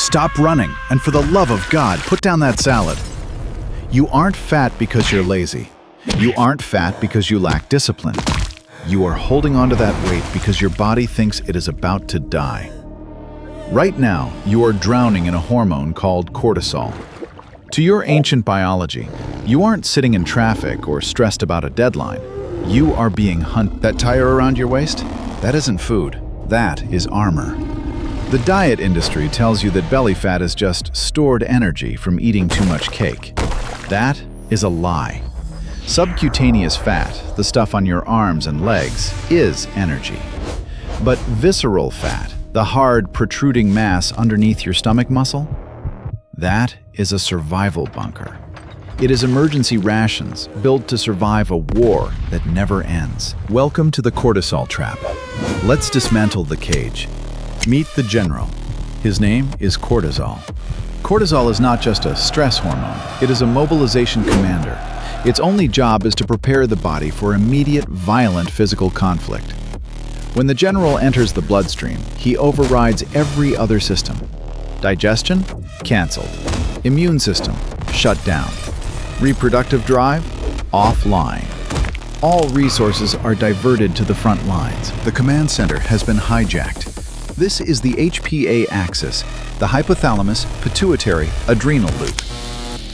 Stop running, and for the love of God, put down that salad. You aren't fat because you're lazy. You aren't fat because you lack discipline. You are holding onto that weight because your body thinks it is about to die. Right now, you are drowning in a hormone called cortisol. To your ancient biology, you aren't sitting in traffic or stressed about a deadline. You are being hunted. That tire around your waist? That isn't food. That is armor. The diet industry tells you that belly fat is just stored energy from eating too much cake. That is a lie. Subcutaneous fat, the stuff on your arms and legs, is energy. But visceral fat, the hard, protruding mass underneath your stomach muscle, that is a survival bunker. It is emergency rations built to survive a war that never ends. Welcome to the cortisol trap. Let's dismantle the cage. Meet the general. His name is cortisol. Cortisol is not just a stress hormone, it is a mobilization commander. Its only job is to prepare the body for immediate, violent physical conflict. When the general enters the bloodstream, he overrides every other system. Digestion? Canceled. Immune system? Shut down. Reproductive drive? Offline. All resources are diverted to the front lines. The command center has been hijacked. This is the HPA Axis, the hypothalamus, pituitary, adrenal loop.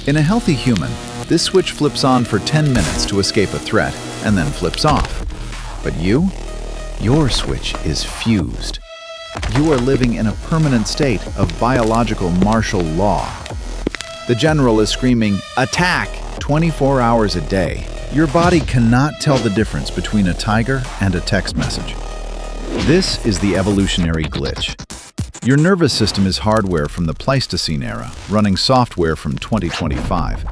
In a healthy human, this switch flips on for 10 minutes to escape a threat and then flips off. But your switch is fused. You are living in a permanent state of biological martial law. The general is screaming, "Attack!" 24 hours a day. Your body cannot tell the difference between a tiger and a text message. This is the evolutionary glitch. Your nervous system is hardware from the Pleistocene era, running software from 2025.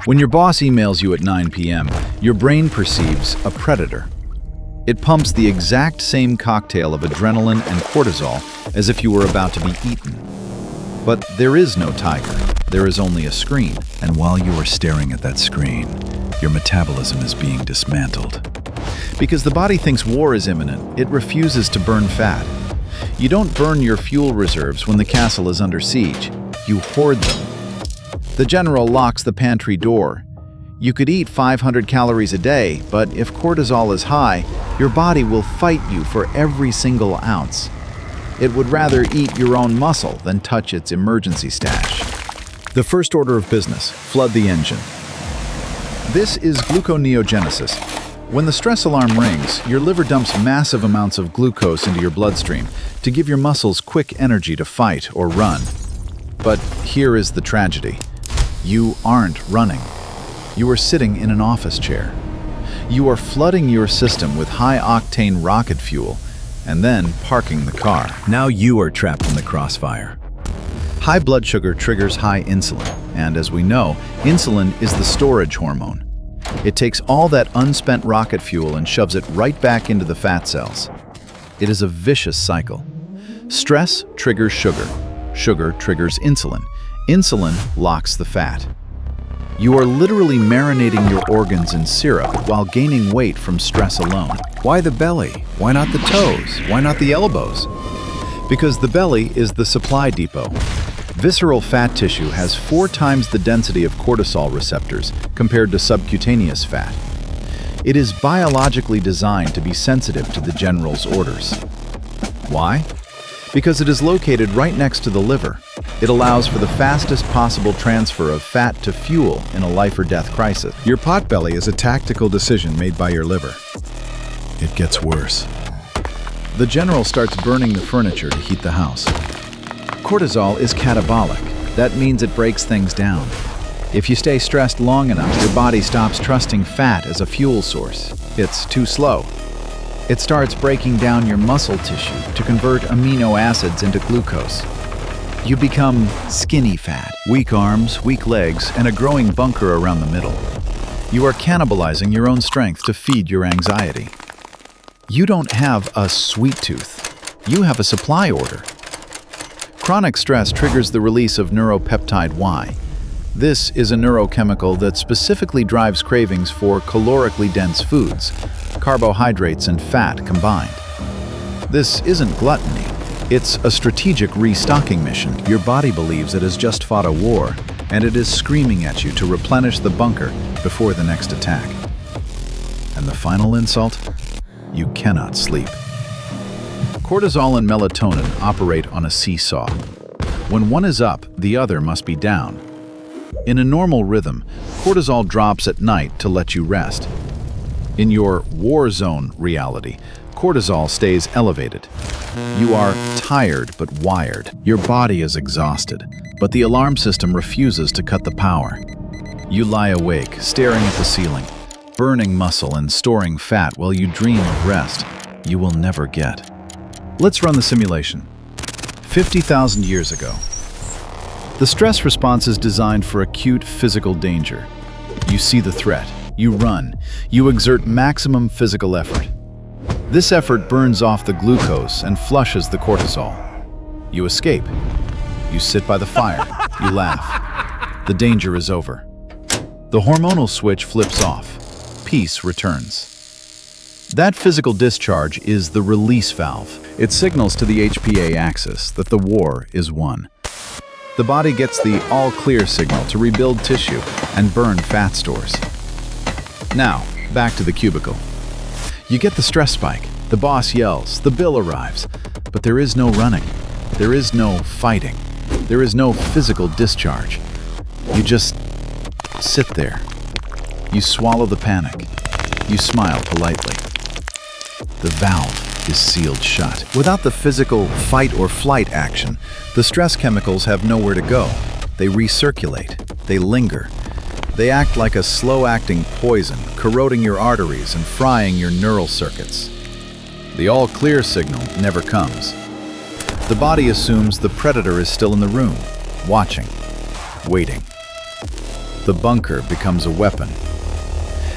When your boss emails you at 9 p.m., your brain perceives a predator. It pumps the exact same cocktail of adrenaline and cortisol as if you were about to be eaten. But there is no tiger. There is only a screen. And while you are staring at that screen, your metabolism is being dismantled. Because the body thinks war is imminent, it refuses to burn fat. You don't burn your fuel reserves when the castle is under siege. You hoard them. The general locks the pantry door. You could eat 500 calories a day, but if cortisol is high, your body will fight you for every single ounce. It would rather eat your own muscle than touch its emergency stash. The first order of business: flood the engine. This is gluconeogenesis. When the stress alarm rings, your liver dumps massive amounts of glucose into your bloodstream to give your muscles quick energy to fight or run. But here is the tragedy. You aren't running. You are sitting in an office chair. You are flooding your system with high-octane rocket fuel and then parking the car. Now you are trapped in the crossfire. High blood sugar triggers high insulin, and as we know, insulin is the storage hormone. It takes all that unspent rocket fuel and shoves it right back into the fat cells. It is a vicious cycle. Stress triggers sugar. Sugar triggers insulin. Insulin locks the fat. You are literally marinating your organs in syrup while gaining weight from stress alone. Why the belly? Why not the toes? Why not the elbows? Because the belly is the supply depot. Visceral fat tissue has 4 times the density of cortisol receptors compared to subcutaneous fat. It is biologically designed to be sensitive to the general's orders. Why? Because it is located right next to the liver. It allows for the fastest possible transfer of fat to fuel in a life or death crisis. Your potbelly is a tactical decision made by your liver. It gets worse. The general starts burning the furniture to heat the house. Cortisol is catabolic. That means it breaks things down. If you stay stressed long enough, your body stops trusting fat as a fuel source. It's too slow. It starts breaking down your muscle tissue to convert amino acids into glucose. You become skinny fat, weak arms, weak legs, and a growing bunker around the middle. You are cannibalizing your own strength to feed your anxiety. You don't have a sweet tooth. You have a supply order. Chronic stress triggers the release of neuropeptide Y. This is a neurochemical that specifically drives cravings for calorically dense foods, carbohydrates and fat combined. This isn't gluttony. It's a strategic restocking mission. Your body believes it has just fought a war, and it is screaming at you to replenish the bunker before the next attack. And the final insult? You cannot sleep. Cortisol and melatonin operate on a seesaw. When one is up, the other must be down. In a normal rhythm, cortisol drops at night to let you rest. In your war zone reality, cortisol stays elevated. You are tired but wired. Your body is exhausted, but the alarm system refuses to cut the power. You lie awake, staring at the ceiling, burning muscle and storing fat while you dream of rest you will never get. Let's run the simulation. 50,000 years ago. The stress response is designed for acute physical danger. You see the threat, you run, you exert maximum physical effort. This effort burns off the glucose and flushes the cortisol. You escape. You sit by the fire. You laugh. The danger is over. The hormonal switch flips off. Peace returns. That physical discharge is the release valve. It signals to the HPA Axis that the war is won. The body gets the all-clear signal to rebuild tissue and burn fat stores. Now, back to the cubicle. You get the stress spike, the boss yells, the bill arrives, but there is no running, there is no fighting, there is no physical discharge. You just sit there. You swallow the panic. You smile politely. The valve is sealed shut. Without the physical fight or flight action, the stress chemicals have nowhere to go. They recirculate. They linger. They act like a slow-acting poison, corroding your arteries and frying your neural circuits. The all-clear signal never comes. The body assumes the predator is still in the room, watching, waiting. The bunker becomes a weapon.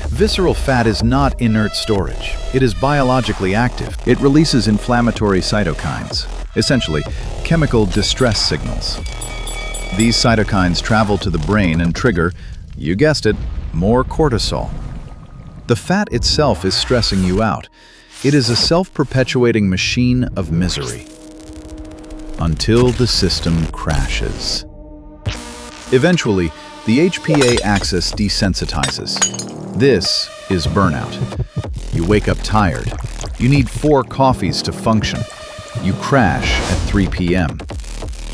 Visceral fat is not inert storage. It is biologically active. It releases inflammatory cytokines, essentially chemical distress signals. These cytokines travel to the brain and trigger, you guessed it, more cortisol. The fat itself is stressing you out. It is a self-perpetuating machine of misery. Until the system crashes. Eventually, the HPA axis desensitizes. This is burnout. You wake up tired. You need 4 coffees to function. You crash at 3 p.m.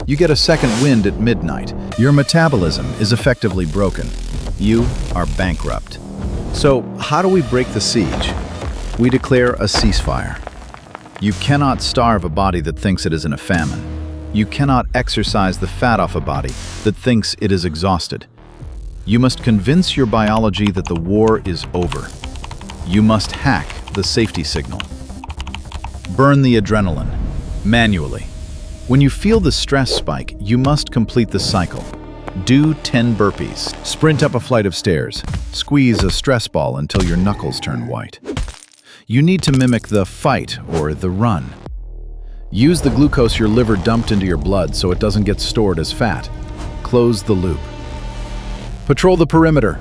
You get a second wind at midnight. Your metabolism is effectively broken. You are bankrupt. So, how do we break the siege? We declare a ceasefire. You cannot starve a body that thinks it is in a famine. You cannot exercise the fat off a body that thinks it is exhausted. You must convince your biology that the war is over. You must hack the safety signal. Burn the adrenaline, manually. When you feel the stress spike, you must complete the cycle. Do 10 burpees, sprint up a flight of stairs, squeeze a stress ball until your knuckles turn white. You need to mimic the fight or the run. Use the glucose your liver dumped into your blood so it doesn't get stored as fat. Close the loop. Patrol the perimeter.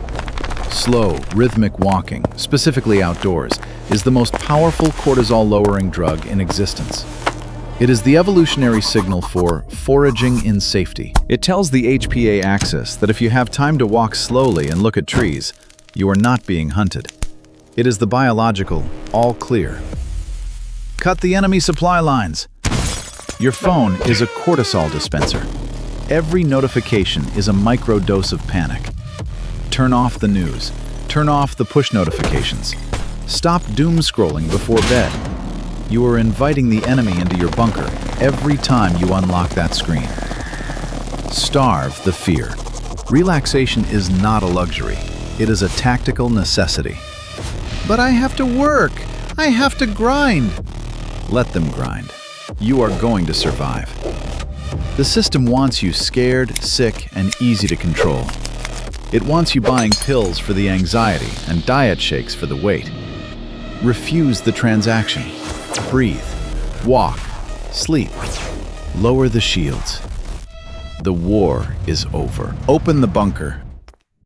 Slow, rhythmic walking, specifically outdoors, is the most powerful cortisol-lowering drug in existence. It is the evolutionary signal for foraging in safety. It tells the HPA axis that if you have time to walk slowly and look at trees, you are not being hunted. It is the biological all clear. Cut the enemy supply lines. Your phone is a cortisol dispenser. Every notification is a microdose of panic. Turn off the news. Turn off the push notifications. Stop doom scrolling before bed. You are inviting the enemy into your bunker every time you unlock that screen. Starve the fear. Relaxation is not a luxury. It is a tactical necessity. But I have to work. I have to grind. Let them grind. You are going to survive. The system wants you scared, sick, and easy to control. It wants you buying pills for the anxiety and diet shakes for the weight. Refuse the transaction. Breathe. Walk. Sleep. Lower the shields. The war is over. Open the bunker.